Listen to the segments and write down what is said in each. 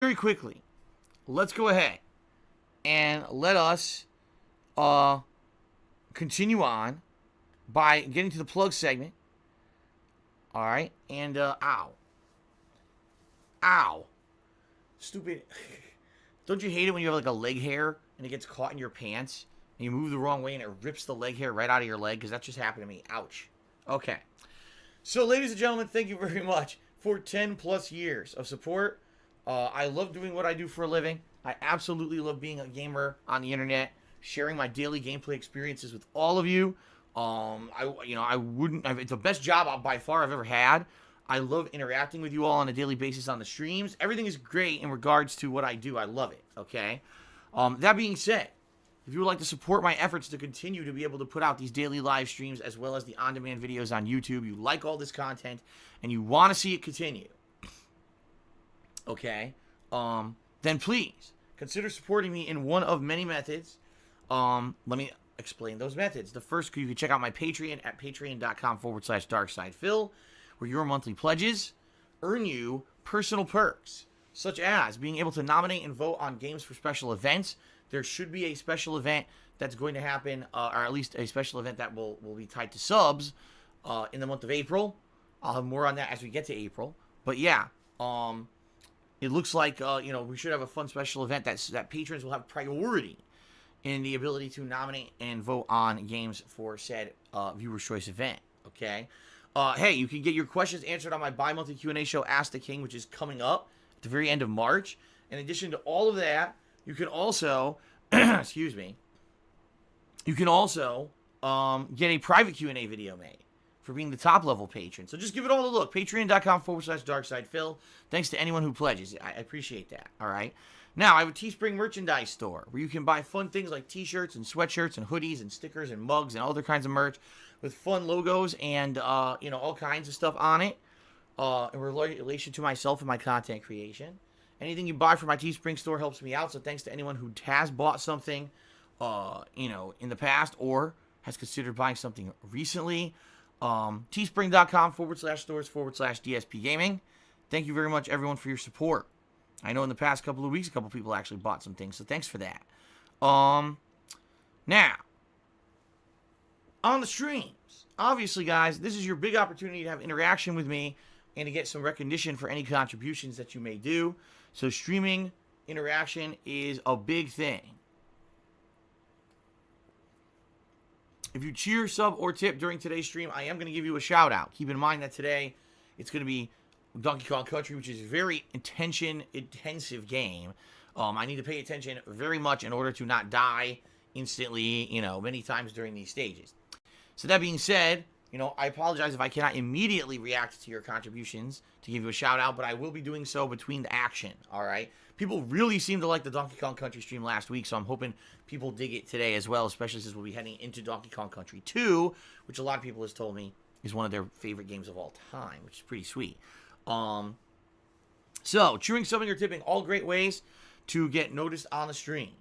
very quickly, let's go ahead and let us continue on by getting to the plug segment. All right, and ow, stupid. Don't you hate it when you have like a leg hair and it gets caught in your pants and you move the wrong way and it rips the leg hair right out of your leg? Because that just happened to me. Ouch. Okay. So, ladies and gentlemen, thank you very much for 10 plus years of support. I love doing what I do for a living. I absolutely love being a gamer on the internet, sharing my daily gameplay experiences with all of you. It's the best job by far I've ever had. I love interacting with you all on a daily basis on the streams. Everything is great in regards to what I do. I love it, okay? That being said, if you would like to support my efforts to continue to be able to put out these daily live streams as well as the on-demand videos on YouTube, you like all this content, and you want to see it continue, okay, then please consider supporting me in one of many methods. Let me explain those methods. The first, you can check out my Patreon at patreon.com/darksidephil, where your monthly pledges earn you personal perks, such as being able to nominate and vote on games for special events. There should be a special event that's going to happen, or at least a special event that will be tied to subs in the month of April. I'll have more on that as we get to April. But yeah, it looks like we should have a fun special event that patrons will have priority in the ability to nominate and vote on games for said viewer's choice event. Okay. Hey, you can get your questions answered on my bi-monthly Q&A show, Ask the King, which is coming up at the very end of March. In addition to all of that, you can also, excuse me, you can also get a private Q&A video made for being the top level patron. So just give it all a look. Patreon.com/darksidephil. Thanks to anyone who pledges. I appreciate that. All right. Now, I have a Teespring merchandise store where you can buy fun things like t-shirts and sweatshirts and hoodies and stickers and mugs and other kinds of merch with fun logos and, all kinds of stuff on it in relation to myself and my content creation. Anything you buy from my Teespring store helps me out, so thanks to anyone who has bought something, in the past or has considered buying something recently. Teespring.com/stores/DSPGaming. Thank you very much, everyone, for your support. I know in the past couple of weeks, a couple people actually bought some things, so thanks for that. Now, on the streams, obviously, guys, this is your big opportunity to have interaction with me and to get some recognition for any contributions that you may do. So streaming interaction is a big thing. If you cheer, sub, or tip during today's stream, I am going to give you a shout out. Keep in mind that today it's going to be Donkey Kong Country, which is a very intensive game. I need to pay attention very much in order to not die instantly, many times during these stages. So that being said, I apologize if I cannot immediately react to your contributions to give you a shout out, but I will be doing so between the action, all right? People really seem to like the Donkey Kong Country stream last week, so I'm hoping people dig it today as well, especially since we'll be heading into Donkey Kong Country 2, which a lot of people has told me is one of their favorite games of all time, which is pretty sweet. So, cheering, subbing, or tipping, all great ways to get noticed on the stream.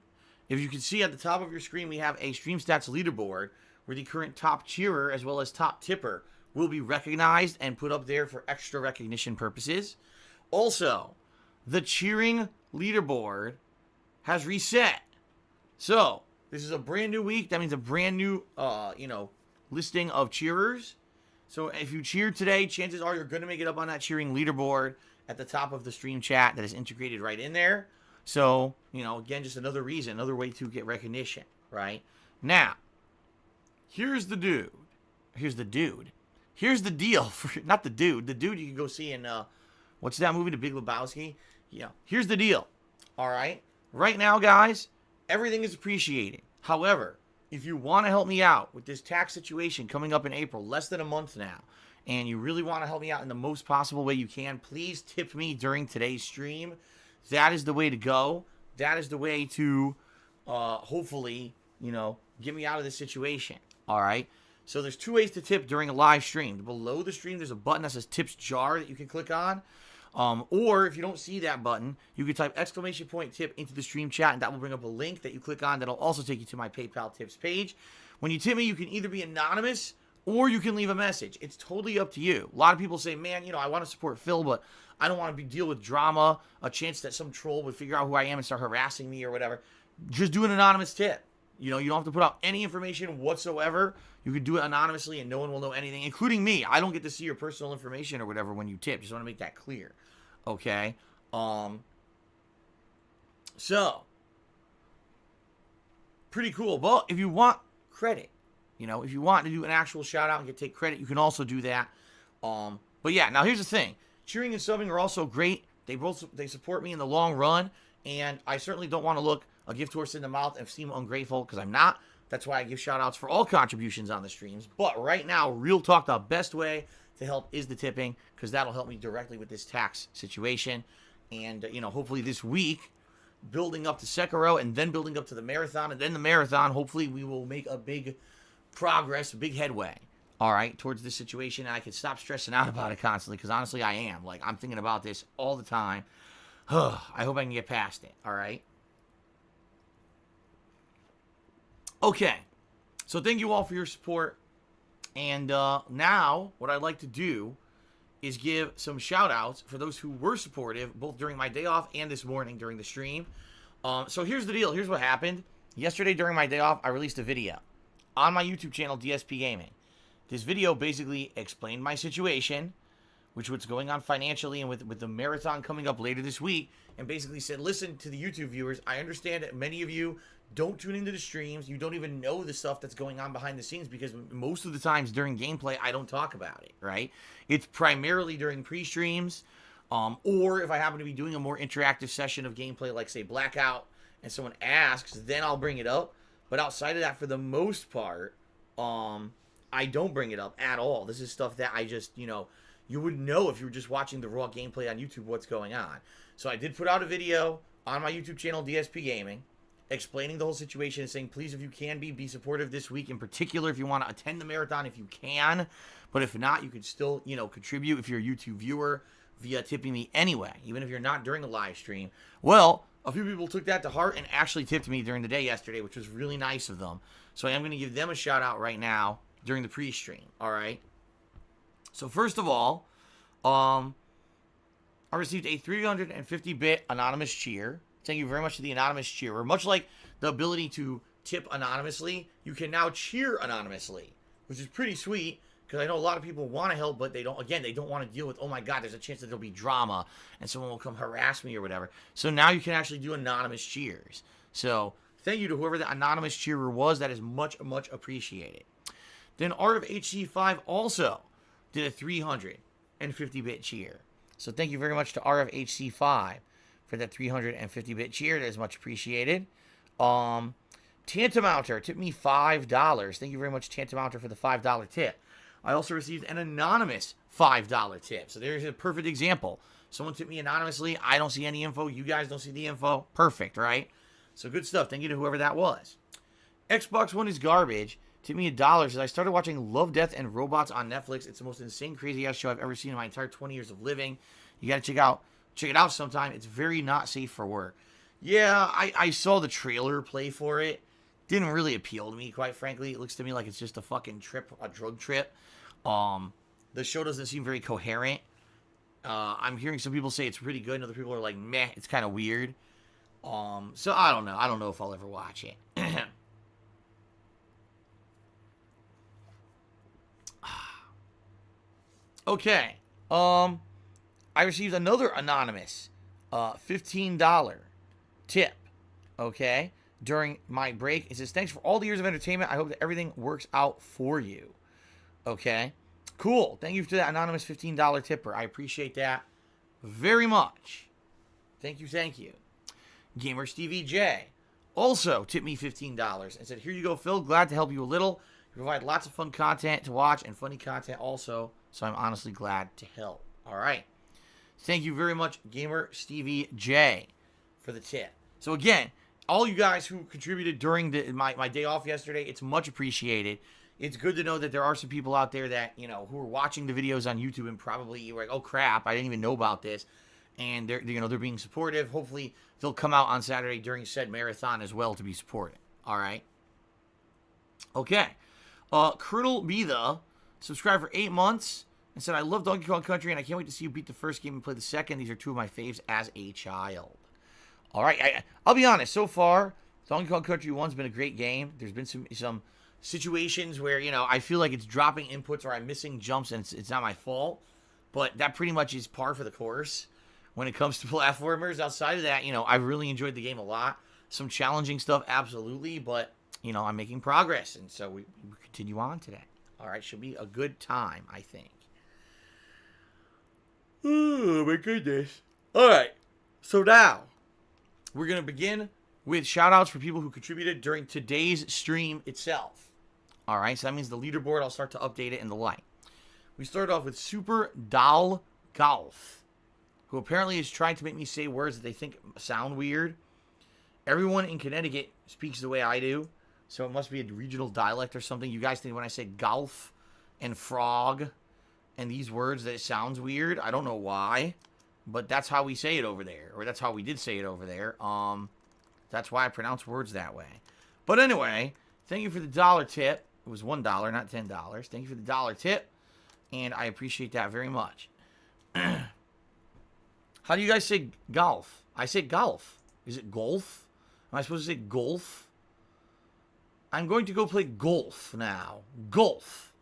If you can see at the top of your screen, we have a Stream Stats leaderboard where the current top cheerer as well as top tipper will be recognized and put up there for extra recognition purposes. Also, the cheering leaderboard has reset. So, this is a brand new week. That means a brand new, listing of cheerers. So, if you cheered today, chances are you're going to make it up on that cheering leaderboard at the top of the stream chat that is integrated right in there. So, again, just another reason, another way to get recognition, right? Now, here's the deal. Not the dude. The dude you can go see in, what's that movie, The Big Lebowski? Yeah. Here's the deal. All right? Right now, guys, everything is appreciated. However, if you want to help me out with this tax situation coming up in April, less than a month now, and you really want to help me out in the most possible way you can, please tip me during today's stream. That is the way to go. That is the way to, hopefully, get me out of this situation. All right? So there's two ways to tip during a live stream. Below the stream, there's a button that says Tips Jar that you can click on. Or if you don't see that button, you can type !tip into the stream chat, and that will bring up a link that you click on that'll also take you to my PayPal tips page. When you tip me, you can either be anonymous or you can leave a message. It's totally up to you. A lot of people say, man, you know, I want to support Phil, but I don't want to deal with drama, a chance that some troll would figure out who I am and start harassing me or whatever. Just do an anonymous tip. You know, you don't have to put out any information whatsoever. You can do it anonymously and no one will know anything, including me. I don't get to see your personal information or whatever when you tip. Just want to make that clear. Okay? So, pretty cool. But if you want credit, you know, if you want to do an actual shout out and take credit, you can also do that. But yeah, now here's the thing. Cheering and subbing are also great. They support me in the long run, and I certainly don't want to look a gift horse in the mouth and seem ungrateful, because I'm not. That's why I give shout outs for all contributions on the streams. But right now, real talk, the best way to help is the tipping, because that'll help me directly with this tax situation. And, you know, hopefully this week, building up to Sekiro and then building up to the marathon, and then the marathon, hopefully we will make a big progress, a big headway, all right, towards this situation. And I can stop stressing out about it constantly, because honestly I am. Like, I'm thinking about this all the time. I hope I can get past it, all right? Okay, so thank you all for your support. And now what I'd like to do is give some shout outs for those who were supportive, both during my day off and this morning during the stream. So here's the deal. Here's what happened. Yesterday during my day off, I released a video on my YouTube channel, DSPGaming. This video basically explained my situation, which what's going on financially and with the marathon coming up later this week, and basically said, listen to the YouTube viewers, I understand that many of you don't tune into the streams. You don't even know the stuff that's going on behind the scenes, because most of the times during gameplay, I don't talk about it, right? It's primarily during pre-streams, or if I happen to be doing a more interactive session of gameplay, like, say, Blackout, and someone asks, then I'll bring it up. But outside of that, for the most part, I don't bring it up at all. This is stuff that I just, you know, you wouldn't know if you were just watching the raw gameplay on YouTube what's going on. So I did put out a video on my YouTube channel, DSPGaming, explaining the whole situation and saying, please, if you can be supportive this week, in particular if you want to attend the marathon, if you can. But if not, you can still, you know, contribute if you're a YouTube viewer via tipping me anyway, even if you're not during the live stream. Well, a few people took that to heart and actually tipped me during the day yesterday, which was really nice of them. So I am going to give them a shout out right now during the pre-stream, all right? So first of all, I received a 350-bit anonymous cheer. Thank you very much to the anonymous cheerer. Much like the ability to tip anonymously, you can now cheer anonymously, which is pretty sweet, because I know a lot of people want to help, but they don't want to deal with, oh my god, there's a chance that there'll be drama and someone will come harass me or whatever. So now you can actually do anonymous cheers. So thank you to whoever the anonymous cheerer was. That is much, much appreciated. Then Art of HC5 also did a 350-bit cheer. So thank you very much to Art of HC5 for that 350-bit cheer. That is much appreciated. Tantamounter tipped me $5. Thank you very much, Tantamounter, for the $5 tip. I also received an anonymous $5 tip. So there's a perfect example. Someone tipped me anonymously. I don't see any info. You guys don't see the info. Perfect, right? So good stuff. Thank you to whoever that was. Xbox One is garbage. Tipped me $1. As I started watching Love, Death, and Robots on Netflix. It's the most insane, crazy-ass show I've ever seen in my entire 20 years of living. You got to check it out sometime. It's very not safe for work. Yeah, I saw the trailer play for it. Didn't really appeal to me, quite frankly. It looks to me like it's just a fucking trip, a drug trip. The show doesn't seem very coherent. I'm hearing some people say it's pretty good, and other people are like, meh, it's kind of weird. So I don't know. I don't know if I'll ever watch it. Okay. I received another anonymous $15 tip. Okay. During my break. It says, thanks for all the years of entertainment. I hope that everything works out for you. Okay. Cool. Thank you to that anonymous $15 tipper. I appreciate that very much. Thank you. Thank you. Gamer Stevie J also tipped me $15 and said, here you go, Phil. Glad to help you a little. You provide lots of fun content to watch and funny content also. So I'm honestly glad to help. All right. Thank you very much, Gamer Stevie J, for the tip. So again, all you guys who contributed during my day off yesterday, it's much appreciated. It's good to know that there are some people out there that, you know, who are watching the videos on YouTube and probably you're like, oh crap, I didn't even know about this. And they're being supportive. Hopefully they'll come out on Saturday during said marathon as well to be supported. All right. Okay. Colonel Bida subscribed for 8 months and said, I love Donkey Kong Country and I can't wait to see you beat the first game and play the second. These are two of my faves as a child. All right, I'll be honest. So far, Donkey Kong Country 1's been a great game. There's been some situations where, you know, I feel like it's dropping inputs or I'm missing jumps and it's not my fault. But that pretty much is par for the course when it comes to platformers. Outside of that, you know, I really enjoyed the game a lot. Some challenging stuff, absolutely. But, you know, I'm making progress. And so we continue on today. All right, should be a good time, I think. Oh, my goodness. All right, so now we're going to begin with shout-outs for people who contributed during today's stream itself. All right, so that means the leaderboard, I'll start to update it in the light. We start off with Super Doll Golf, who apparently is trying to make me say words that they think sound weird. Everyone in Connecticut speaks the way I do, so it must be a regional dialect or something. You guys think when I say golf and frog and these words that it sounds weird? I don't know why, but that's how we say it over there, or that's how we did say it over there. That's why I pronounce words that way. But anyway, thank you for the dollar tip. It was $1, not $10. Thank you for the dollar tip, and I appreciate that very much. How do you guys say golf? I say golf. Is it golf? Am I supposed to say golf? I'm going to go play golf now. Golf.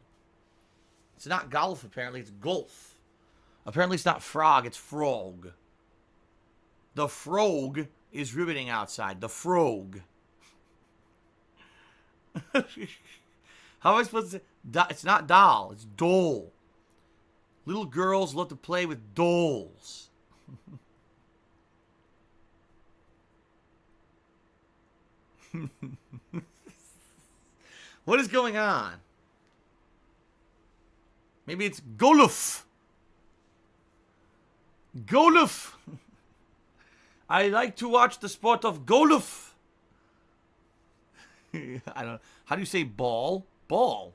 It's not golf, apparently. It's golf. Apparently it's not frog. It's frog. The frog is riveting outside. The frog. How am I supposed to say? It's not doll. It's doll. Little girls love to play with dolls. What is going on? Maybe it's golf. Golf. I like to watch the sport of golf. I don't know. How do you say ball? Ball.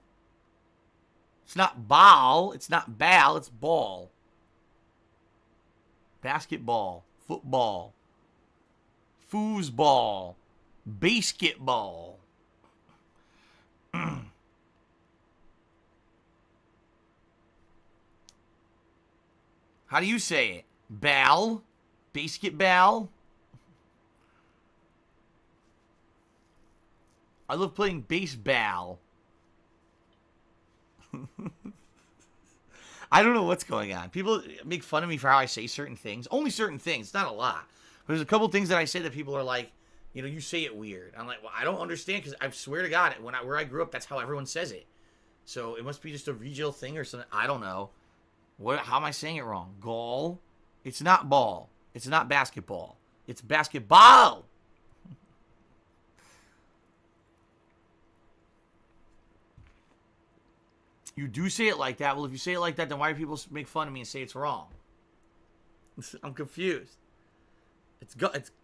It's not ball. It's not ball. It's ball. Basketball. Football. Foosball. Basketball. How do you say it? Ball? Basketball? I love playing baseball. I don't know what's going on. People make fun of me for how I say certain things. Only certain things. It's not a lot. But there's a couple things that I say that people are like, you know, you say it weird. I'm like, well, I don't understand because I swear to God, where I grew up, that's how everyone says it. So it must be just a regional thing or something. I don't know. How am I saying it wrong? Goal? It's not ball. It's not basketball. It's basketball. You do say it like that. Well, if you say it like that, then why do people make fun of me and say it's wrong? I'm confused. It's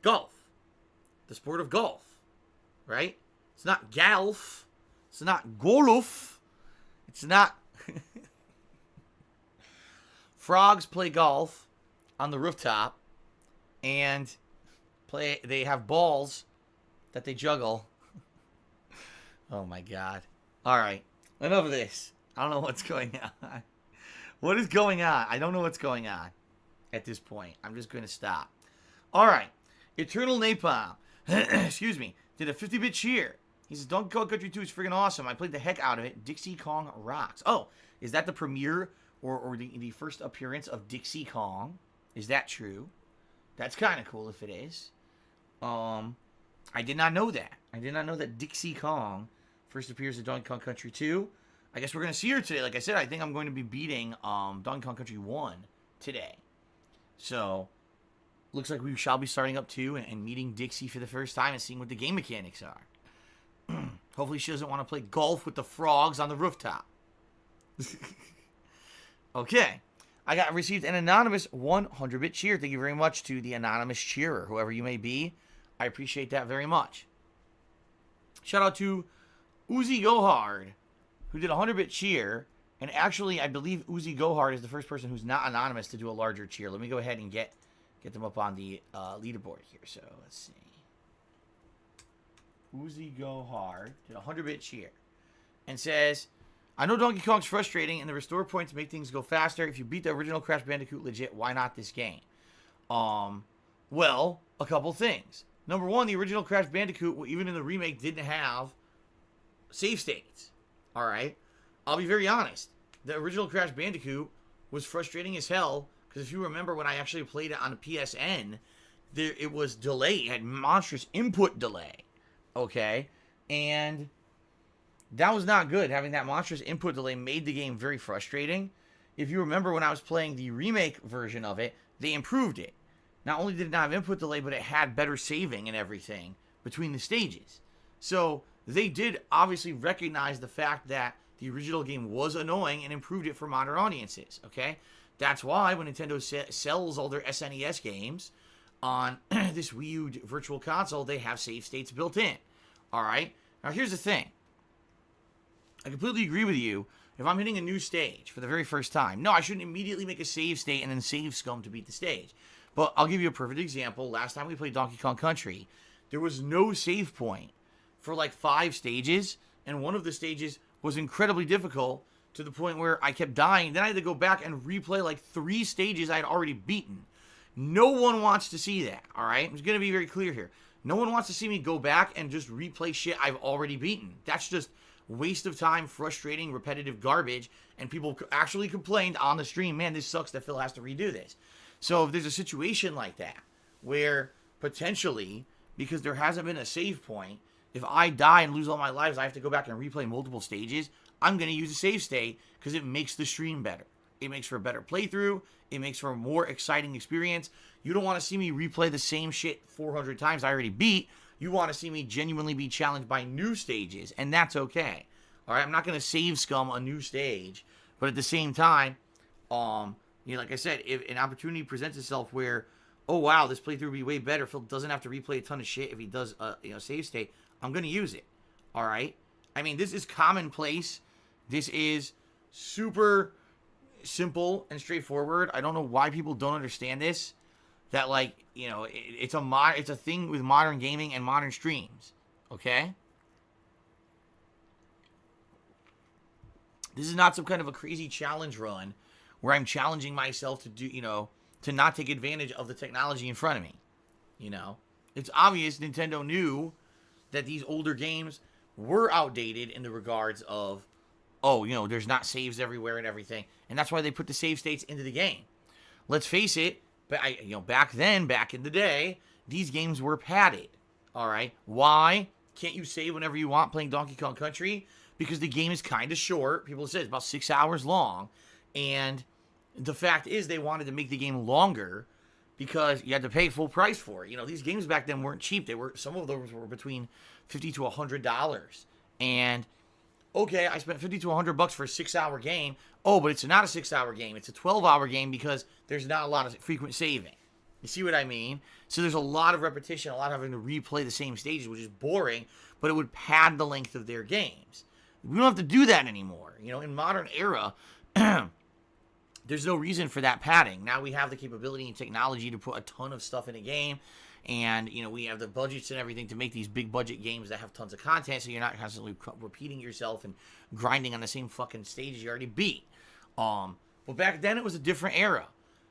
golf. The sport of golf. Right? It's not golf. It's not golf. It's not... Frogs play golf on the rooftop and they have balls that they juggle. Oh my God. All right. Enough of this. I don't know what's going on. What is going on? I don't know what's going on at this point. I'm just going to stop. All right. Eternal Napalm. Excuse me. Did a 50-bit cheer. He says, Donkey Kong Country 2 is freaking awesome. I played the heck out of it. Dixie Kong rocks. Oh, is that the premiere or the first appearance of Dixie Kong? Is that true? That's kind of cool if it is. I did not know that. I did not know that Dixie Kong first appears in Donkey Kong Country 2. I guess we're going to see her today. Like I said, I think I'm going to be beating Donkey Kong Country 1 today. So, looks like we shall be starting up 2 and meeting Dixie for the first time and seeing what the game mechanics are. Hopefully she doesn't want to play golf with the frogs on the rooftop. Okay. I received an anonymous 100-bit cheer. Thank you very much to the anonymous cheerer, whoever you may be. I appreciate that very much. Shout out to Uzi Gohard, who did a 100-bit cheer. And actually, I believe Uzi Gohard is the first person who's not anonymous to do a larger cheer. Let me go ahead and get them up on the leaderboard here. So, let's see. Uzi Gohard did a 100-bit cheer. And says, I know Donkey Kong's frustrating, and the restore points make things go faster. If you beat the original Crash Bandicoot legit, why not this game? Well, a couple things. Number one, the original Crash Bandicoot, even in the remake, didn't have save states. Alright? I'll be very honest. The original Crash Bandicoot was frustrating as hell, because if you remember when I actually played it on the PSN, it was delayed. It had monstrous input delay. Okay? And that was not good. Having that monstrous input delay made the game very frustrating. If you remember when I was playing the remake version of it, they improved it. Not only did it not have input delay, but it had better saving and everything between the stages. So they did obviously recognize the fact that the original game was annoying and improved it for modern audiences, okay? That's why when Nintendo sells all their SNES games on this Wii U Virtual Console, they have save states built in, all right? Now, here's the thing. I completely agree with you. If I'm hitting a new stage for the very first time, no, I shouldn't immediately make a save state and then save scum to beat the stage. But I'll give you a perfect example. Last time we played Donkey Kong Country, there was no save point for like 5 stages, and one of the stages was incredibly difficult to the point where I kept dying. Then I had to go back and replay like 3 stages I had already beaten. No one wants to see that, all right? I'm just going to be very clear here. No one wants to see me go back and just replay shit I've already beaten. That's just waste of time, frustrating, repetitive garbage, and people actually complained on the stream, man, this sucks that Phil has to redo this. So if there's a situation like that, where potentially, because there hasn't been a save point, if I die and lose all my lives, I have to go back and replay multiple stages, I'm going to use a save state because it makes the stream better. It makes for a better playthrough. It makes for a more exciting experience. You don't want to see me replay the same shit 400 times I already beat. You want to see me genuinely be challenged by new stages, and that's okay. All right, I'm not going to save scum a new stage, but at the same time, like I said, if an opportunity presents itself where, oh wow, this playthrough would be way better, Phil doesn't have to replay a ton of shit if he does a save state, I'm going to use it. All right? I mean, this is commonplace. This is super simple and straightforward. I don't know why people don't understand this. That, like, it's a thing with modern gaming and modern streams. Okay? This is not some kind of a crazy challenge run where I'm challenging myself to do, to not take advantage of the technology in front of me. It's obvious Nintendo knew that these older games were outdated in the regards of, there's not saves everywhere and everything. And that's why they put the save states into the game. Let's face it, back in the day, these games were padded. All right? Why can't you save whenever you want playing Donkey Kong Country? Because the game is kind of short. People say it's about 6 hours long. And the fact is they wanted to make the game longer because you had to pay full price for it. These games back then weren't cheap. Some of those were between $50 to $100. And okay, I spent $50 to $100 for a 6-hour game. Oh, but it's not a 6-hour game. It's a 12-hour game because there's not a lot of frequent saving. You see what I mean? So there's a lot of repetition, a lot of having to replay the same stages, which is boring, but it would pad the length of their games. We don't have to do that anymore. In modern era, there's no reason for that padding. Now we have the capability and technology to put a ton of stuff in a game. And, we have the budgets and everything to make these big budget games that have tons of content. So you're not constantly repeating yourself and grinding on the same fucking stages you already beat. But back then it was a different era.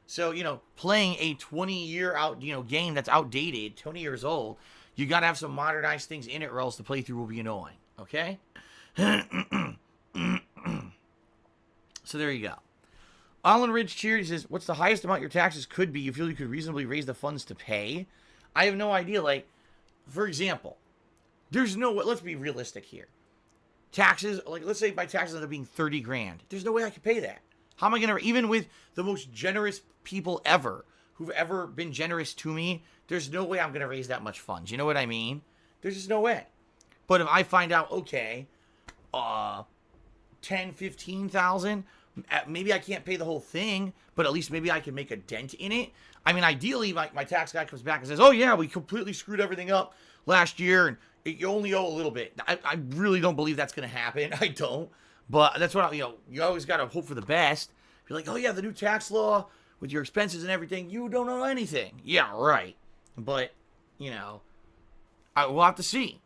So, playing a 20-year game that's outdated, 20 years old, you got to have some modernized things in it or else the playthrough will be annoying. Okay? So there you go. Allen Ridge Cheers says, what's the highest amount your taxes could be you feel you could reasonably raise the funds to pay? I have no idea. Like, for example, there's no way, let's be realistic here. Taxes, like, let's say my taxes end up being 30 grand. There's no way I could pay that. How am I going to, even with the most generous people ever, who've ever been generous to me, there's no way I'm going to raise that much funds. You know what I mean? There's just no way. But if I find out, okay, 10, 15,000, maybe I can't pay the whole thing, but at least maybe I can make a dent in it. I mean, ideally, my tax guy comes back and says, oh, yeah, we completely screwed everything up last year, and you only owe a little bit. I really don't believe that's going to happen. I don't. But that's what, you always got to hope for the best. You're like, oh, yeah, the new tax law with your expenses and everything, you don't owe anything. Yeah, right. But, we'll have to see.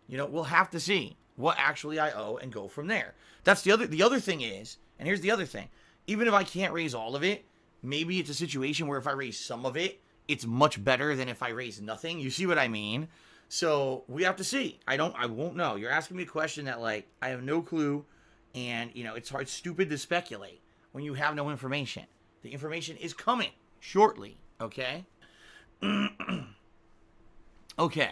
We'll have to see. what actually I owe and go from there. That's the other thing is, and here's the other thing. Even if I can't raise all of it, maybe it's a situation where if I raise some of it, it's much better than if I raise nothing. You see what I mean? So we have to see. I won't know. You're asking me a question that, like, I have no clue, and, you know, it's stupid to speculate when you have no information. The information is coming shortly, okay? Okay.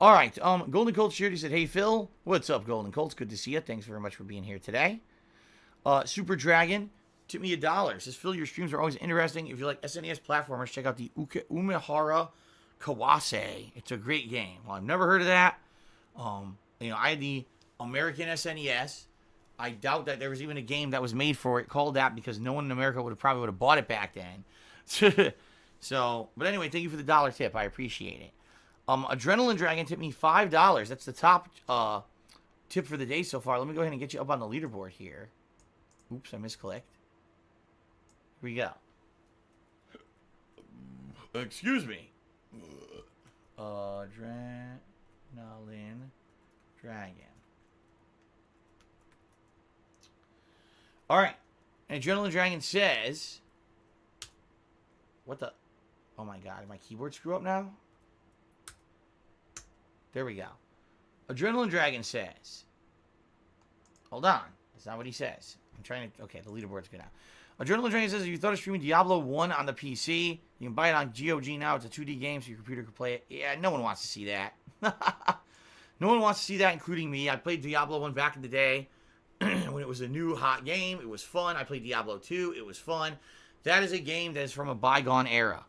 All right. Golden Colts Charity said, "Hey, Phil. What's up, Golden Colts? Good to see you. Thanks very much for being here today." Super Dragon tipped me $1. Says, "Phil, your streams are always interesting. If you like SNES platformers, check out the Umehara Kawase. It's a great game." Well, I've never heard of that. You know, I had the American SNES. I doubt that there was even a game that was made for it called that, because no one in America probably would have bought it back then. So, but anyway, thank you for the $1 tip. I appreciate it. Adrenaline Dragon tipped me $5. That's the top tip for the day so far. Let me go ahead and get you up on the leaderboard here. Oops, I misclicked. Here we go. Excuse me. Adrenaline Dragon. Alright. And Adrenaline Dragon says... What the... Oh my god, did my keyboard screw up now? There we go. Adrenaline Dragon says... Hold on. That's not what he says. I'm trying to... Okay, the leaderboard's good now. Adrenaline Dragon says, if you thought of streaming Diablo 1 on the PC, you can buy it on GOG now. It's a 2D game, so your computer can play it. Yeah, no one wants to see that. No one wants to see that, including me. I played Diablo 1 back in the day when it was a new hot game. It was fun. I played Diablo 2. It was fun. That is a game that is from a bygone era.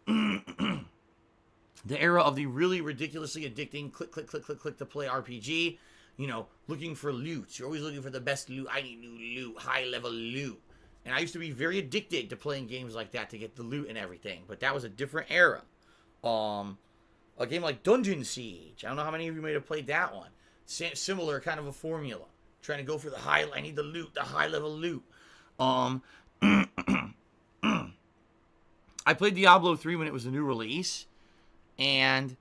The era of the really ridiculously addicting click, click, click, click, click to play RPG. You know, looking for loot. You're always looking for the best loot. I need new loot, high-level loot. And I used to be very addicted to playing games like that to get the loot and everything. But that was a different era. A game like Dungeon Siege. I don't know how many of you may have played that one. Similar kind of a formula. Trying to go for the high... I need the loot, the high-level loot. I played Diablo 3 when it was a new release. And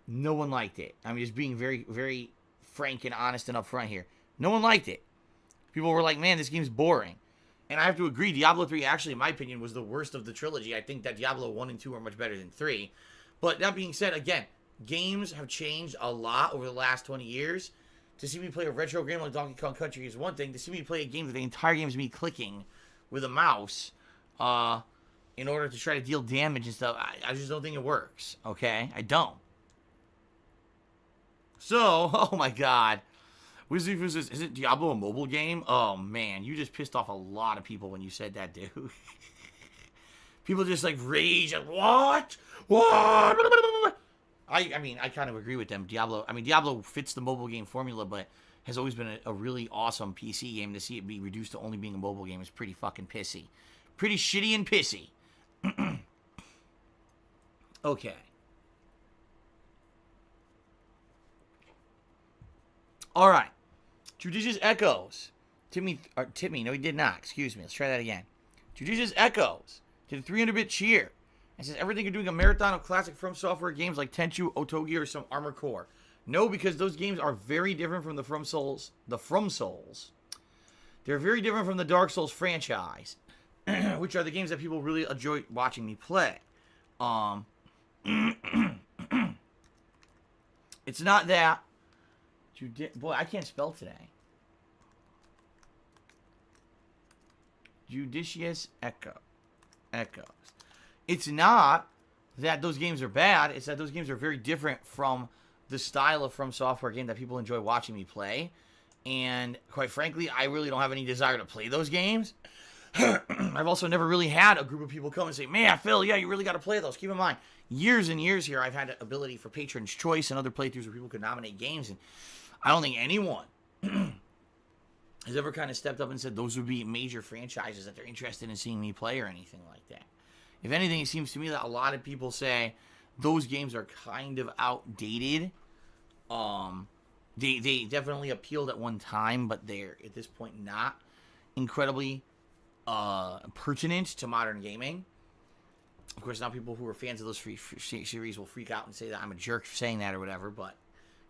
no one liked it. I'm just being very, very frank and honest and upfront here. No one liked it. People were like, man, this game's boring. And I have to agree, Diablo 3 actually, in my opinion, was the worst of the trilogy. I think that Diablo 1 and 2 are much better than 3. But that being said, again, games have changed a lot over the last 20 years. To see me play a retro game like Donkey Kong Country is one thing. To see me play a game that the entire game is me clicking with a mouse in order to try to deal damage and stuff, I just don't think it works. Okay? I don't. So, oh my god. Wizzy says, is it Diablo a mobile game? Oh man, you just pissed off a lot of people when you said that, dude. People just like rage and what? What? I mean, I kind of agree with them. Diablo fits the mobile game formula, but has always been a really awesome PC game. To see it be reduced to only being a mobile game is pretty fucking pissy. Pretty shitty and pissy. Okay. Alright. Judicious Echoes. Timmy, no he did not. Excuse me. Let's try that again. Judicious Echoes did a 300-bit cheer. And says, ever think of doing a marathon of classic From Software games like Tenchu, Otogi, or some Armored Core? No, because those games are very different from the From Souls. They're very different from the Dark Souls franchise, which are the games that people really enjoy watching me play. It's not that. Boy, I can't spell today. Judicious Echoes. It's not that those games are bad. It's that those games are very different from the style of From Software game that people enjoy watching me play. And quite frankly, I really don't have any desire to play those games. I've also never really had a group of people come and say, man, Phil, yeah, you really got to play those. Keep in mind, years and years here, I've had the ability for Patron's Choice and other playthroughs where people could nominate games. And I don't think anyone has ever kind of stepped up and said those would be major franchises that they're interested in seeing me play or anything like that. If anything, it seems to me that a lot of people say those games are kind of outdated. They definitely appealed at one time, but they're, at this point, not incredibly pertinent to modern gaming. Of course, now people who are fans of those series will freak out and say that I'm a jerk for saying that or whatever, but,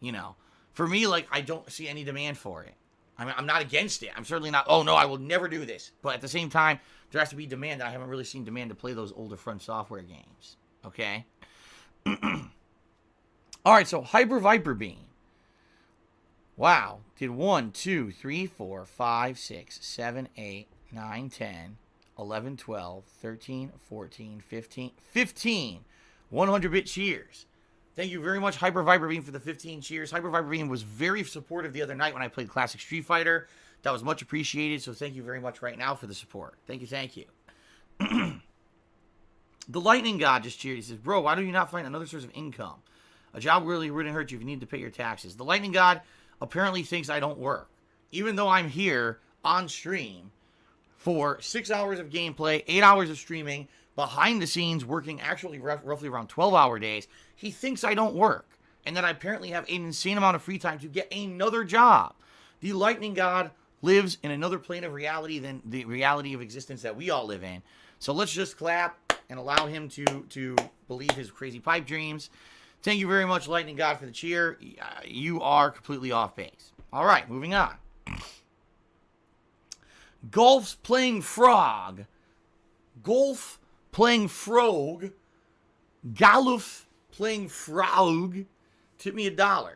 you know, For me, like, I don't see any demand for it. I mean, I'm not against it. I'm certainly not, oh, no, I will never do this. But at the same time, there has to be demand. I haven't really seen demand to play those older Front Software games. Okay? All right, so Hyper Viper Beam. Wow. Did 1, 2, 3, 4, 5, 6, 7, 8, 9, 10, 11, 12, 13, 14, 15 100-bit cheers. Thank you very much, Hyper Viper Beam, for the 15 cheers. Hyper Viper Beam was very supportive the other night when I played Classic Street Fighter. That was much appreciated, so thank you very much right now for the support. Thank you, thank you. The Lightning God just cheered. He says, bro, why do you not find another source of income? A job really wouldn't hurt you if you need to pay your taxes. The Lightning God apparently thinks I don't work. Even though I'm here on stream for 6 hours of gameplay, 8 hours of streaming, behind the scenes working actually roughly around 12-hour days, he thinks I don't work. And that I apparently have an insane amount of free time to get another job. The Lightning God lives in another plane of reality than the reality of existence that we all live in. So let's just clap and allow him to believe his crazy pipe dreams. Thank you very much, Lightning God, for the cheer. You are completely off base. All right, moving on. Golf's playing frog. Golf playing frog. Golf playing frog. Tip me $1.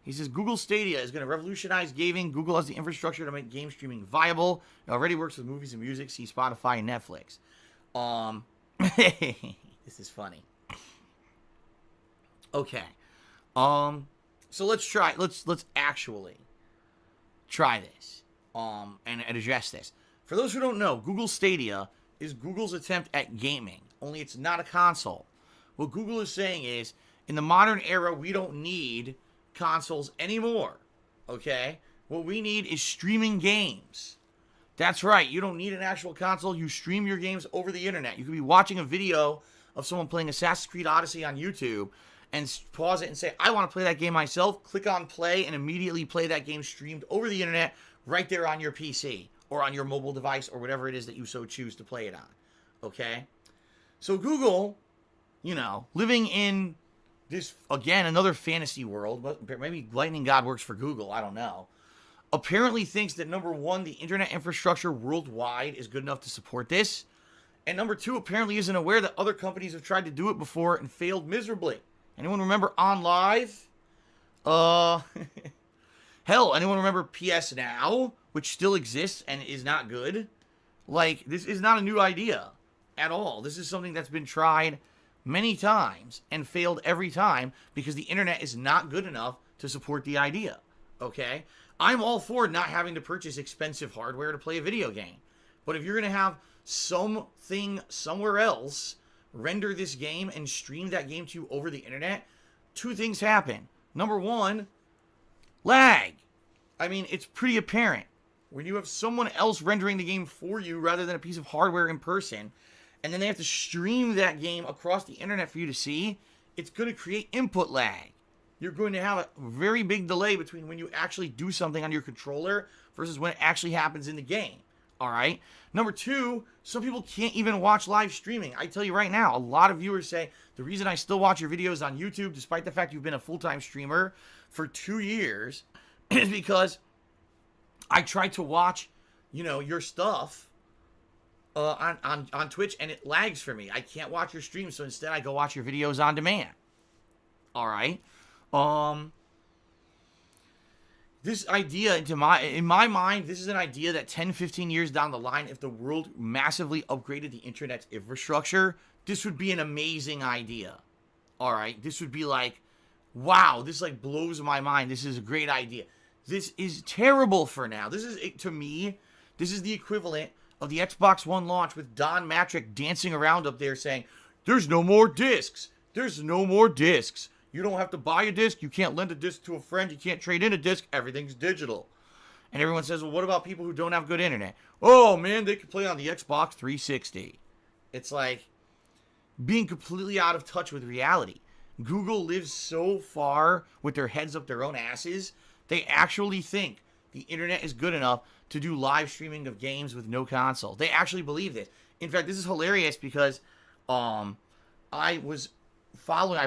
He says, Google Stadia is going to revolutionize gaming. Google has the infrastructure to make game streaming viable. It already works with movies and music. See Spotify and Netflix. This is funny. Okay. So let's actually try this. And address this. For those who don't know, Google Stadia is Google's attempt at gaming. Only it's not a console. What Google is saying is, in the modern era, we don't need consoles anymore. Okay? What we need is streaming games. That's right. You don't need an actual console. You stream your games over the internet. You could be watching a video of someone playing Assassin's Creed Odyssey on YouTube and pause it and say, I want to play that game myself. Click on play and immediately play that game streamed over the internet right there on your PC or on your mobile device or whatever it is that you so choose to play it on. Okay? So Google, living in this, again, another fantasy world, but maybe Lightning God works for Google, I don't know, apparently thinks that, number one, the internet infrastructure worldwide is good enough to support this, and number two, apparently isn't aware that other companies have tried to do it before and failed miserably. Anyone remember OnLive? Hell, anyone remember PS Now, which still exists and is not good? Like, this is not a new idea at all. This is something that's been tried many times and failed every time because the internet is not good enough to support the idea. Okay? I'm all for not having to purchase expensive hardware to play a video game. But if you're going to have something somewhere else render this game and stream that game to you over the internet, two things happen. Number one, lag. I mean, it's pretty apparent. When you have someone else rendering the game for you rather than a piece of hardware in person, and then they have to stream that game across the internet for you to see, it's going to create input lag. You're going to have a very big delay between when you actually do something on your controller versus when it actually happens in the game. All right? Number two, some people can't even watch live streaming. I tell you right now, a lot of viewers say, the reason I still watch your videos on YouTube, despite the fact you've been a full-time streamer for 2 years, is because I try to watch, your stuff on Twitch, and it lags for me. I can't watch your stream, so instead I go watch your videos on demand. All right? This idea, in my mind, this is an idea that 10, 15 years down the line, if the world massively upgraded the internet's infrastructure, this would be an amazing idea. All right? This would be like, wow, this blows my mind. This is a great idea. This is terrible for now. To me, this is the equivalent of the Xbox One launch with Don Matrick dancing around up there saying, there's no more discs. There's no more discs. You don't have to buy a disc. You can't lend a disc to a friend. You can't trade in a disc. Everything's digital. And everyone says, well, what about people who don't have good internet? Oh, man, they can play on the Xbox 360. It's like being completely out of touch with reality. Google lives so far with their heads up their own asses, they actually think the internet is good enough to do live streaming of games with no console. They actually believe this. In fact, this is hilarious because I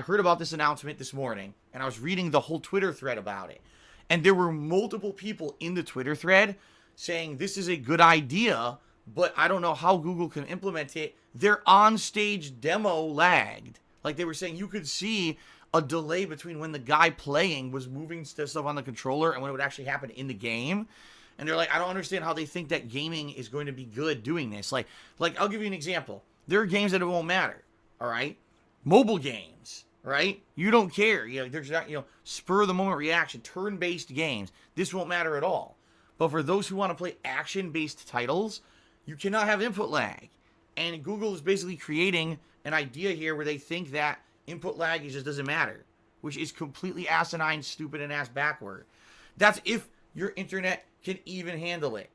heard about this announcement this morning, and I was reading the whole Twitter thread about it. And there were multiple people in the Twitter thread saying this is a good idea, but I don't know how Google can implement it. Their on-stage demo lagged. Like they were saying, you could see a delay between when the guy playing was moving stuff on the controller and when it would actually happen in the game. And they're like, I don't understand how they think that gaming is going to be good doing this. Like I'll give you an example. There are games that it won't matter. All right, mobile games. Right? You don't care. There's not, spur of the moment reaction, turn-based games. This won't matter at all. But for those who want to play action-based titles, you cannot have input lag. And Google is basically creating an idea here where they think that input lag just doesn't matter, which is completely asinine, stupid, and ass backward. That's if your internet can even handle it.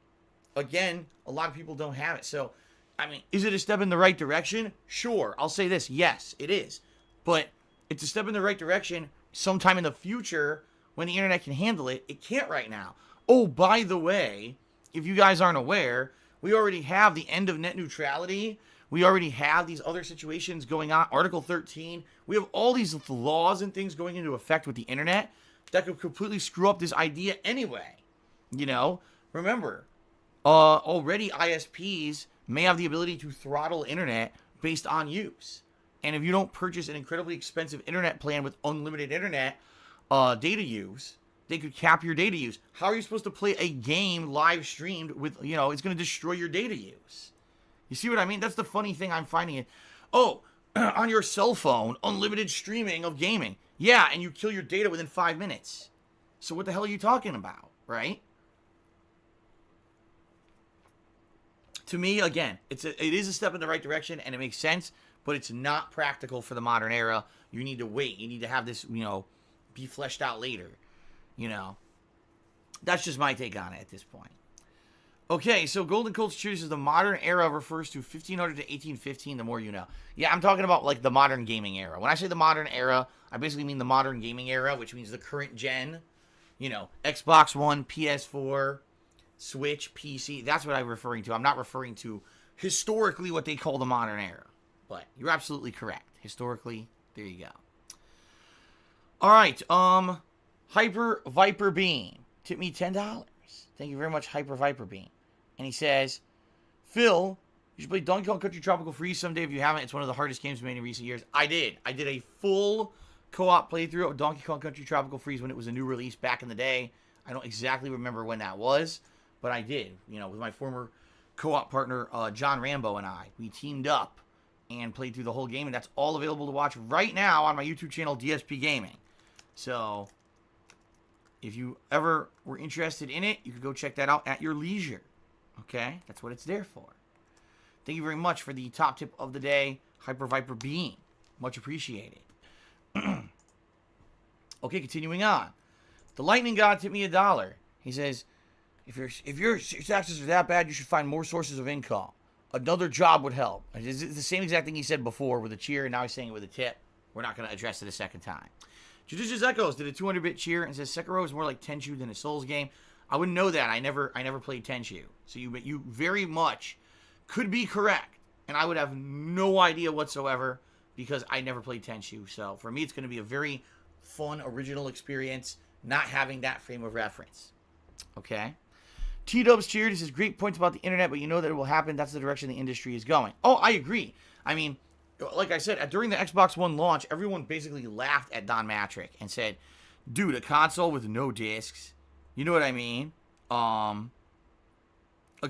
Again, a lot of people don't have it. So, I mean, is it a step in the right direction? Sure. I'll say this. Yes, it is. But it's a step in the right direction sometime in the future when the internet can handle it. It can't right now. Oh, by the way, if you guys aren't aware, we already have the end of net neutrality. We already have these other situations going on. Article 13. We have all these laws and things going into effect with the internet that could completely screw up this idea anyway. Remember, already ISPs may have the ability to throttle internet based on use. And if you don't purchase an incredibly expensive internet plan with unlimited internet data use, they could cap your data use. How are you supposed to play a game live streamed with, it's going to destroy your data use? You see what I mean? That's the funny thing I'm finding it. Oh, on your cell phone, unlimited streaming of gaming. Yeah, and you kill your data within 5 minutes. So what the hell are you talking about, right? To me, again, it is a step in the right direction, and it makes sense. But it's not practical for the modern era. You need to wait. You need to have this, be fleshed out later. That's just my take on it at this point. Okay, so Golden Colt chooses the modern era refers to 1500 to 1815, the more you know. Yeah, I'm talking about, like, the modern gaming era. When I say the modern era, I basically mean the modern gaming era, which means the current gen. Xbox One, PS4, Switch, PC. That's what I'm referring to. I'm not referring to historically what they call the modern era. But you're absolutely correct. Historically, there you go. All right. Hyper Viper Beam tipped me $10. Thank you very much, Hyper Viper Beam. And he says, Phil, you should play Donkey Kong Country Tropical Freeze someday if you haven't. It's one of the hardest games made in recent years. I did. I did a full co-op playthrough of Donkey Kong Country Tropical Freeze when it was a new release back in the day. I don't exactly remember when that was, but I did. With my former co-op partner, John Rambo, and I. We teamed up and played through the whole game, and that's all available to watch right now on my YouTube channel, DSPGaming. So, if you ever were interested in it, you could go check that out at your leisure. Okay? That's what it's there for. Thank you very much for the top tip of the day, Hyper Viper Beam. Much appreciated. Okay, continuing on. The Lightning God tipped me $1. He says, if your taxes are that bad, you should find more sources of income. Another job would help. It's the same exact thing he said before with a cheer, and now he's saying it with a tip. We're not going to address it a second time. Judicious Echoes did a 200-bit cheer and says Sekiro is more like Tenchu than a Souls game. I wouldn't know that. I never played Tenchu. So you very much could be correct, and I would have no idea whatsoever because I never played Tenchu. So for me, it's going to be a very fun, original experience, not having that frame of reference. Okay? T-Dubs cheered. He says, great points about the internet, but you know that it will happen. That's the direction the industry is going. Oh, I agree. I mean, like I said, during the Xbox One launch, everyone basically laughed at Don Matrick and said, dude, a console with no discs. You know what I mean? A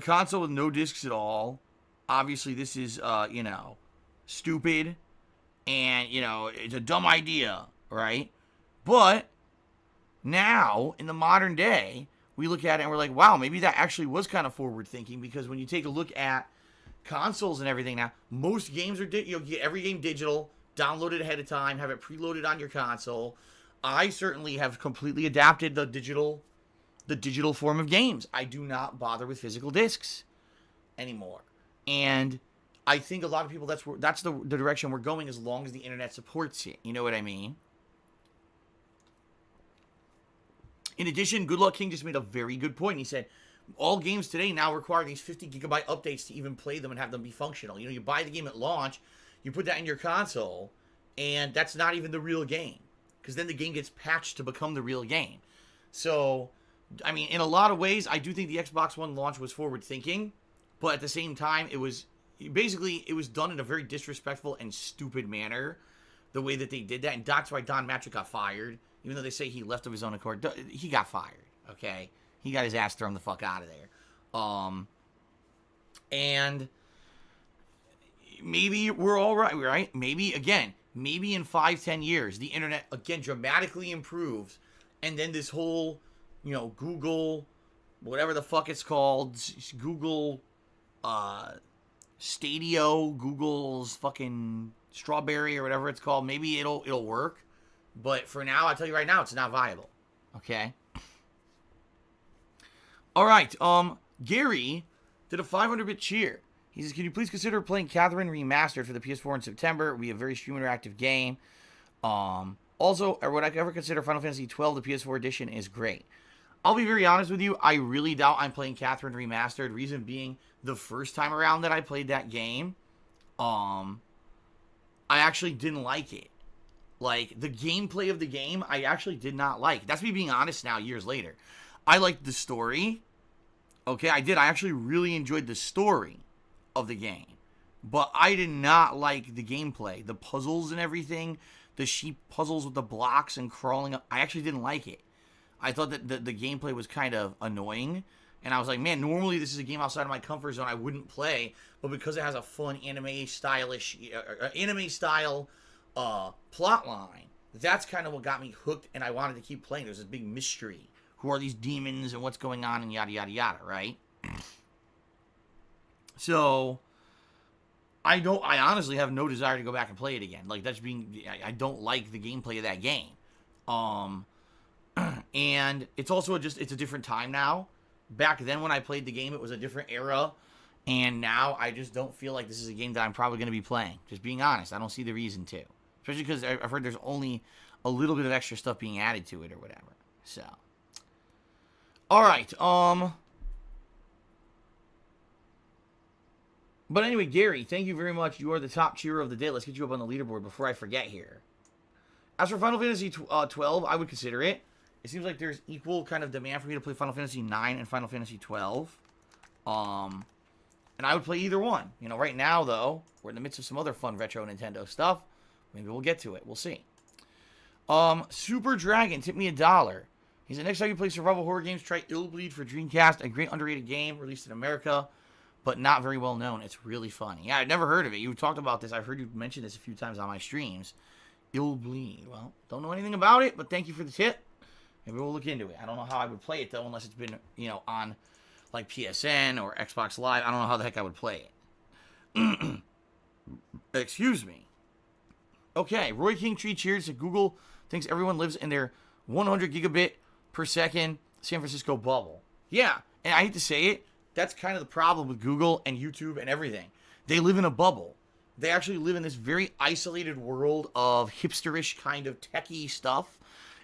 console with no discs at all. Obviously, this is, stupid. And, it's a dumb idea, right? But now, in the modern day, we look at it and we're like, wow, maybe that actually was kind of forward thinking, because when you take a look at consoles and everything now, most games are you get every game digital, download it ahead of time, have it preloaded on your console. I certainly have completely adapted the digital form of games. I do not bother with physical discs anymore. And I think a lot of people, that's the direction we're going, as long as the internet supports it. You know what I mean? In addition, Good Luck King just made a very good point. He said, all games today now require these 50 gigabyte updates to even play them and have them be functional. You buy the game at launch, you put that in your console, and that's not even the real game, because then the game gets patched to become the real game. So, I mean, in a lot of ways, I do think the Xbox One launch was forward thinking, but at the same time, it was done in a very disrespectful and stupid manner, the way that they did that, and that's why Don Matrick got fired. Even though they say he left of his own accord, he got fired. Okay, he got his ass thrown the fuck out of there. And maybe we're all right? Maybe in 5-10 years, the internet again dramatically improves, and then this whole, Google, whatever the fuck it's called, Google, Stadio, Google's fucking Strawberry or whatever it's called, maybe it'll work. But for now, I tell you right now, it's not viable. Okay? All right, Gary did a 500-bit cheer. He says, can you please consider playing Catherine Remastered for the PS4 in September? It would be a very stream interactive game. Also, would I ever consider Final Fantasy XII, the PS4 edition is great. I'll be very honest with you, I really doubt I'm playing Catherine Remastered. Reason being, the first time around that I played that game, I actually didn't like it. Like, the gameplay of the game, I actually did not like. That's me being honest now, years later. I liked the story. Okay, I did. I actually really enjoyed the story of the game. But I did not like the gameplay. The puzzles and everything. The sheep puzzles with the blocks and crawling up. I actually didn't like it. I thought that the gameplay was kind of annoying. And I was like, man, normally this is a game outside of my comfort zone I wouldn't play. But because it has a fun anime-style plot line, that's kind of what got me hooked, and I wanted to keep playing. There's this big mystery. Who are these demons and what's going on and yada, yada, yada, right? So, I honestly have no desire to go back and play it again. Like, I don't like the gameplay of that game. And it's also it's a different time now. Back then when I played the game, it was a different era. And now I just don't feel like this is a game that I'm probably going to be playing. Just being honest, I don't see the reason to. Especially because I've heard there's only a little bit of extra stuff being added to it or whatever. So. Alright, But anyway, Gary, thank you very much. You are the top cheerer of the day. Let's get you up on the leaderboard before I forget here. As for Final Fantasy 12, I would consider it. It seems like there's equal kind of demand for me to play Final Fantasy 9 and Final Fantasy 12. And I would play either one. Right now, though, we're in the midst of some other fun retro Nintendo stuff. Maybe we'll get to it. We'll see. Super Dragon tipped me $1. He said, next time you play survival horror games, try Illbleed for Dreamcast, a great underrated game released in America, but not very well known. It's really fun. Yeah, I'd never heard of it. You talked about this. I've heard you mention this a few times on my streams. Illbleed. Well, don't know anything about it, but thank you for the tip. Maybe we'll look into it. I don't know how I would play it, though, unless it's been, on, like, PSN or Xbox Live. I don't know how the heck I would play it. Excuse me. Okay, Roy King Tree cheers that Google thinks everyone lives in their 100 gigabit per second San Francisco bubble. Yeah, and I hate to say it, that's kind of the problem with Google and YouTube and everything. They live in a bubble. They actually live in this very isolated world of hipsterish kind of techie stuff,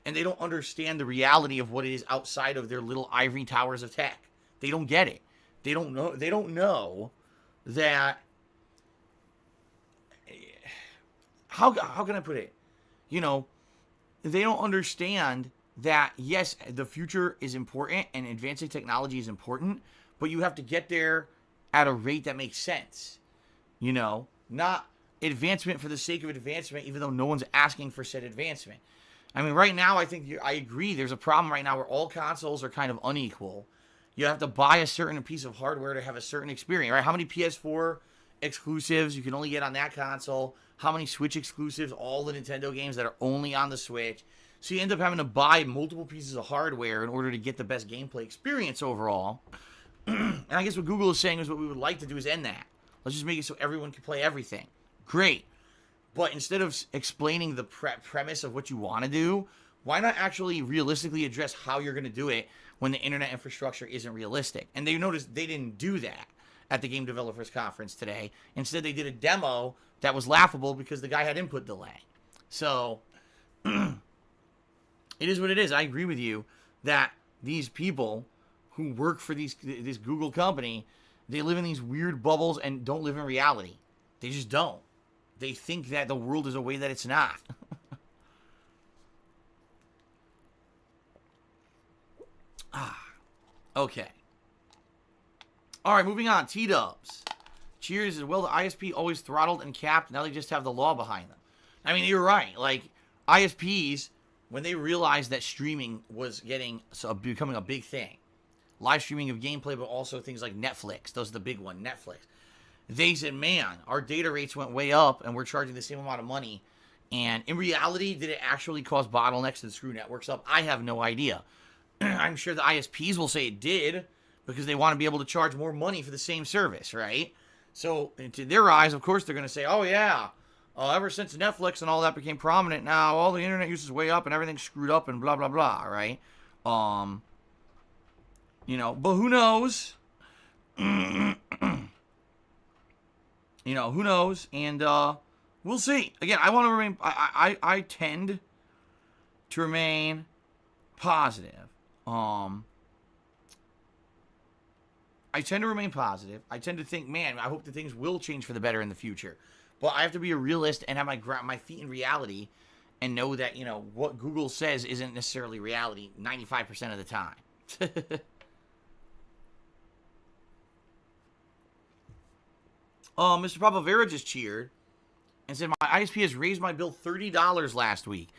and they don't understand the reality of what it is outside of their little ivory towers of tech. They don't get it. They don't know that. How can I put it? They don't understand that, yes, the future is important and advancing technology is important, but you have to get there at a rate that makes sense. Not advancement for the sake of advancement, even though no one's asking for said advancement. I mean, right now, I agree. There's a problem right now where all consoles are kind of unequal. You have to buy a certain piece of hardware to have a certain experience, right? How many PS4 exclusives you can only get on that console? How many Switch exclusives? All the Nintendo games that are only on the Switch. So you end up having to buy multiple pieces of hardware in order to get the best gameplay experience overall. And I guess what Google is saying is what we would like to do is end that. Let's just make it so everyone can play everything. Great. But instead of explaining the premise of what you want to do, why not actually realistically address how you're going to do it when the internet infrastructure isn't realistic? And they noticed they didn't do that at the Game Developers Conference today. Instead, they did a demo that was laughable because the guy had input delay. So, it is what it is. I agree with you that these people who work for this Google company, they live in these weird bubbles and don't live in reality. They just don't. They think that the world is a way that it's not. Okay. All right, moving on. T-Dubs. Cheers is, well, the ISP always throttled and capped. Now they just have the law behind them. I mean, you're right. Like, ISPs, when they realized that streaming was becoming a big thing, live streaming of gameplay, but also things like Netflix. Those are the big one, Netflix. They said, man, our data rates went way up, and we're charging the same amount of money. And in reality, did it actually cause bottlenecks and screw networks up? I have no idea. I'm sure the ISPs will say it did, because they want to be able to charge more money for the same service, right? So, to their eyes, of course, they're going to say, oh, yeah, ever since Netflix and all that became prominent, now all the internet use is way up and everything's screwed up and blah, blah, blah, right? You know, but who knows? You know, who knows? And we'll see. Again, I want to remain, I tend to remain positive. I tend to remain positive. I tend to think, man, I hope that things will change for the better in the future. But I have to be a realist and have my feet in reality and know that, you know, what Google says isn't necessarily reality 95% of the time. Mr. Papavera just cheered and said, my ISP has raised my bill $30 last week.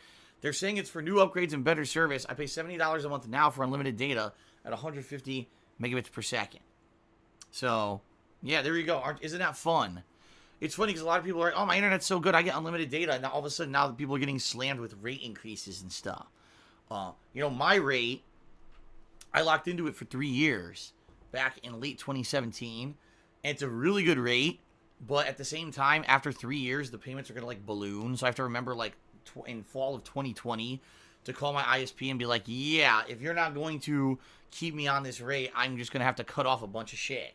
They're saying it's for new upgrades and better service. I pay $70 a month now for unlimited data at 150 megabits per second. So, yeah, there you go. Isn't that fun? It's funny because a lot of people are like, oh, my internet's so good, I get unlimited data. And all of a sudden, now people are getting slammed with rate increases and stuff. You know, my rate, I locked into it for 3 years back in late 2017. And it's a really good rate. But at the same time, after 3 years, the payments are going to, like, balloon. So I have to remember, like, in fall of 2020 to call my ISP and be like, yeah, if you're not going to keep me on this rate, I'm just going to have to cut off a bunch of shit.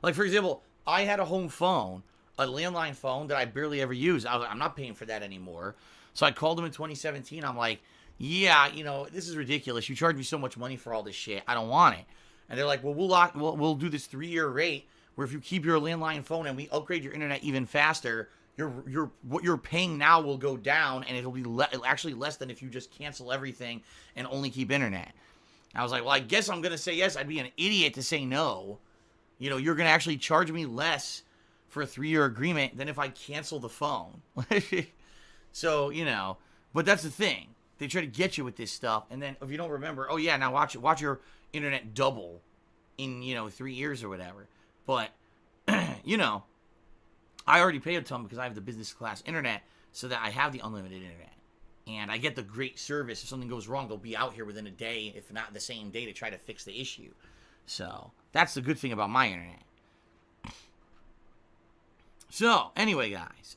Like, for example, I had a home phone, a landline phone that I barely ever use. I'm not paying for that anymore. So I called them in 2017. I'm like, yeah, you know, this is ridiculous. You charge me so much money for all this shit. I don't want it. And they're like, well, we'll do this 3-year rate where if you keep your landline phone and we upgrade your internet even faster, what you're paying now will go down, and it'll be actually less than if you just cancel everything and only keep internet. I was like, well, I guess I'm going to say yes. I'd be an idiot to say no. You know, you're going to actually charge me less for a 3-year agreement than if I cancel the phone. So, you know, but that's the thing. They try to get you with this stuff, and then if you don't remember, oh yeah, now watch your internet double in, you know, 3 years or whatever. But, you know, I already pay a ton because I have the business class internet so that I have the unlimited internet. And I get the great service. If something goes wrong, they'll be out here within a day, if not the same day, to try to fix the issue. So, that's the good thing about my internet. So, anyway, guys.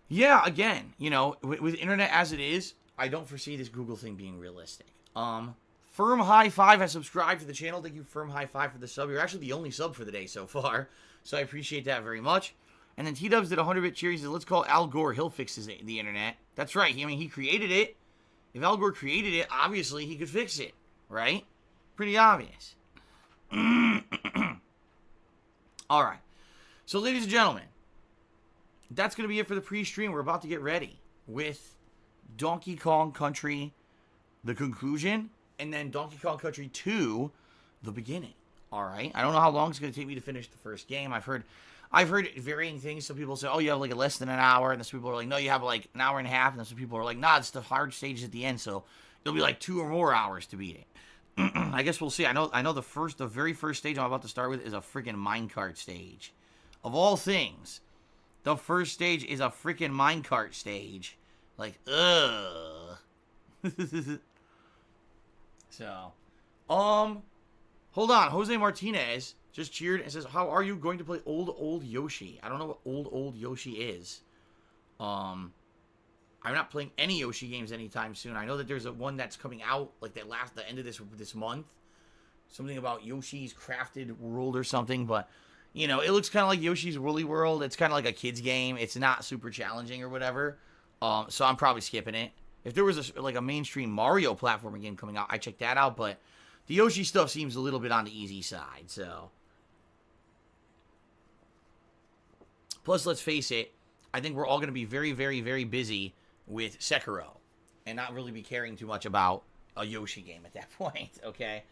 Yeah, again, you know, with internet as it is, I don't foresee this Google thing being realistic. Firm High 5 has subscribed to the channel. Thank you, Firm High 5, for the sub. You're actually the only sub for the day so far. So I appreciate that very much. And then T-Dubs did 100-bit cheer. He said, let's call Al Gore. He'll fix the internet. That's right. I mean, he created it. If Al Gore created it, obviously he could fix it. Right? Pretty obvious. All right. So, ladies and gentlemen, that's going to be it for the pre-stream. We're about to get ready with Donkey Kong Country, the conclusion, and then Donkey Kong Country 2, the beginning. All right. I don't know how long it's going to take me to finish the first game. I've heard varying things. Some people say, oh, you have like less than an hour. And then some people are like, no, you have like an hour and a half. And then some people are like, nah, it's the hard stages at the end. So it'll be like 2 or more hours to beat it. I guess we'll see. I know the very first stage I'm about to start with is a freaking minecart stage. Of all things, the first stage is a freaking minecart stage. Like, ugh. So, hold on. Jose Martinez just cheered and says, how are you going to play old Yoshi? I don't know what old Yoshi is. I'm not playing any Yoshi games anytime soon. I know that there's one that's coming out like the end of this month. Something about Yoshi's Crafted World or something, but you know, it looks kind of like Yoshi's Woolly World. It's kind of like a kid's game. It's not super challenging or whatever. So I'm probably skipping it. If there was a mainstream Mario platforming game coming out, I'd check that out, but the Yoshi stuff seems a little bit on the easy side, so. Plus, let's face it, I think we're all going to be very, very, very busy with Sekiro and not really be caring too much about a Yoshi game at that point, okay?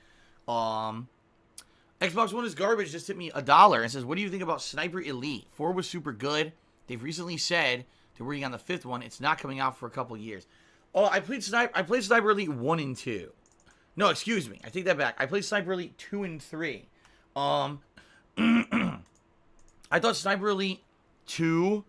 Xbox One is garbage just hit me $1 and says, what do you think about Sniper Elite? 4 was super good. They've recently said they're working on the 5th one. It's not coming out for a couple years. Oh, I played Sniper Elite 1 and 2. No, excuse me. I take that back. I played Sniper Elite 2 and 3. I thought Sniper Elite 2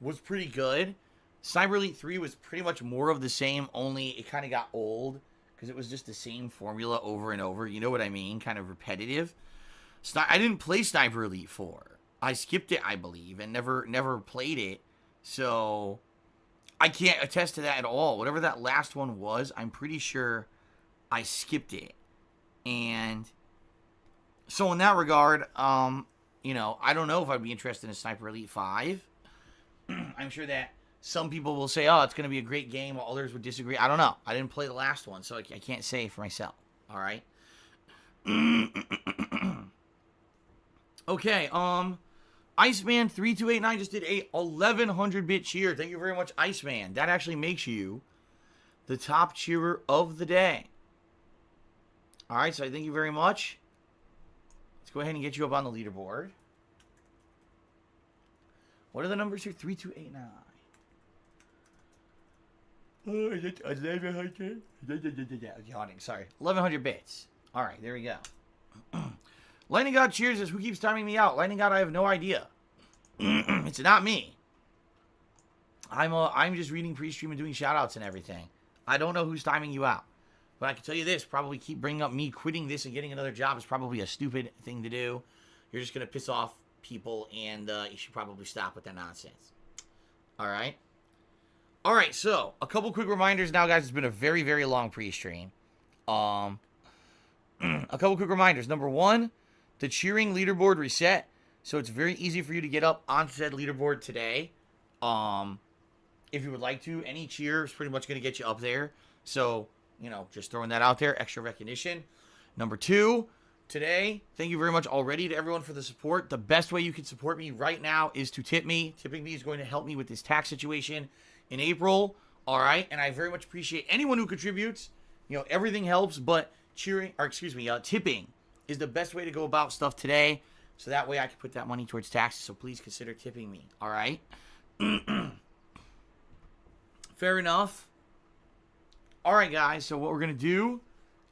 was pretty good. Sniper Elite 3 was pretty much more of the same, only it kind of got old because it was just the same formula over and over. You know what I mean? Kind of repetitive. I didn't play Sniper Elite 4. I skipped it, I believe, and never played it. So I can't attest to that at all. Whatever that last one was, I'm pretty sure I skipped it. And so in that regard, you know, I don't know if I'd be interested in Sniper Elite 5. I'm sure that some people will say, oh, it's going to be a great game, while others would disagree. I don't know. I didn't play the last one, so I can't say for myself. All right? Okay, Iceman3289 just did a 1100-bit cheer. Thank you very much, Iceman. That actually makes you the top cheerer of the day. All right, so I thank you very much. Let's go ahead and get you up on the leaderboard. What are the numbers here? 3289. Oh, is it 1100? Yawning, sorry. 1100 bits. All right, there we go. Lightning God cheers us. Who keeps timing me out? Lightning God, I have no idea. It's not me. I'm just reading pre-stream and doing shout-outs and everything. I don't know who's timing you out. But I can tell you this, probably keep bringing up me quitting this and getting another job is probably a stupid thing to do. You're just going to piss off people, and you should probably stop with that nonsense. All right? All right, so a couple quick reminders now, guys. It's been a very, very long pre-stream. A couple quick reminders. Number one, the cheering leaderboard reset. So it's very easy for you to get up on said leaderboard today. If you would like to. Any cheer is pretty much going to get you up there. So, you know, just throwing that out there. Extra recognition. Number two, today, thank you very much already to everyone for the support. The best way you can support me right now is to tip me. Tipping me is going to help me with this tax situation in April. All right. And I very much appreciate anyone who contributes. You know, everything helps, but tipping is the best way to go about stuff today. So that way I can put that money towards taxes. So please consider tipping me. All right. Fair enough. All right, guys. So what we're going to do,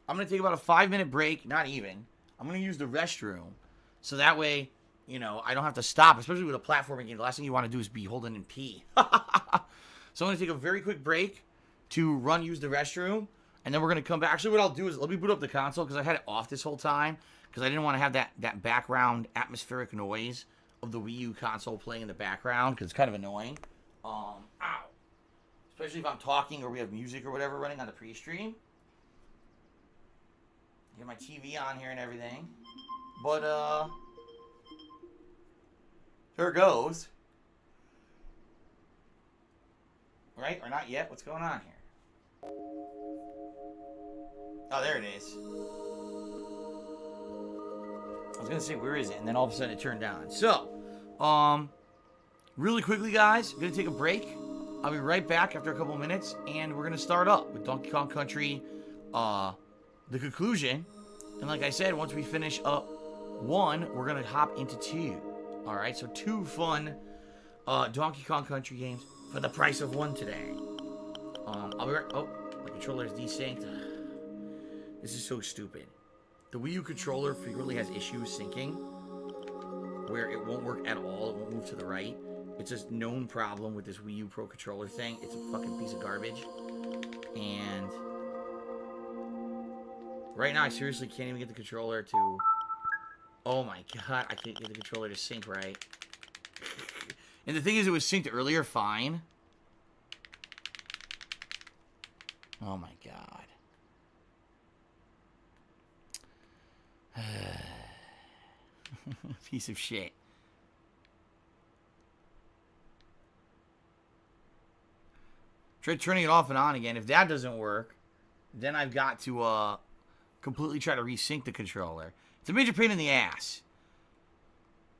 I'm going to take about a 5-minute break. Not even. I'm going to use the restroom. So that way, you know, I don't have to stop, especially with a platforming game. The last thing you want to do is be holding and pee. So I'm going to take a very quick break to use the restroom. And then we're going to come back. Actually, what I'll do is let me boot up the console because I had it off this whole time because I didn't want to have that background atmospheric noise of the Wii U console playing in the background because it's kind of annoying. Ow. Especially if I'm talking or we have music or whatever running on the pre-stream. Get my TV on here and everything. But, there it goes. Right? Or not yet? What's going on here? Oh, there it is. I was going to say, where is it? And then all of a sudden it turned on. So, really quickly, guys, I'm going to take a break. I'll be right back after a couple of minutes, and we're going to start up with Donkey Kong Country, the conclusion. And like I said, once we finish up 1, we're going to hop into 2. All right, so 2 fun Donkey Kong Country games for the price of 1 today. I'll be right... Oh, my controller is desynced. This is so stupid. The Wii U controller frequently has issues syncing, where it won't work at all. It won't move to the right. It's a known problem with this Wii U Pro controller thing. It's a fucking piece of garbage. And right now, I seriously can't even get the controller to... Oh my god, I can't get the controller to sync right. And the thing is, it was synced earlier fine. Oh my god. Piece of shit. Try turning it off and on again. If that doesn't work, then I've got to completely try to resync the controller. It's a major pain in the ass.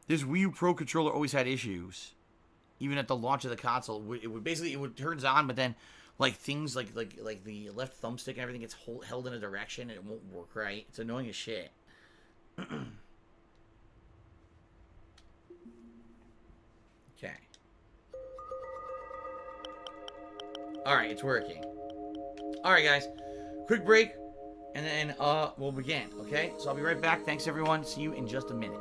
This Wii U Pro controller always had issues. even at the launch of the console, it would basically turns on, but then like things like the left thumbstick and everything gets held in a direction and it won't work right. It's annoying as shit. Okay. Alright, it's working. Alright, guys. Quick break, and then we'll begin, okay? So I'll be right back. Thanks, everyone. See you in just a minute.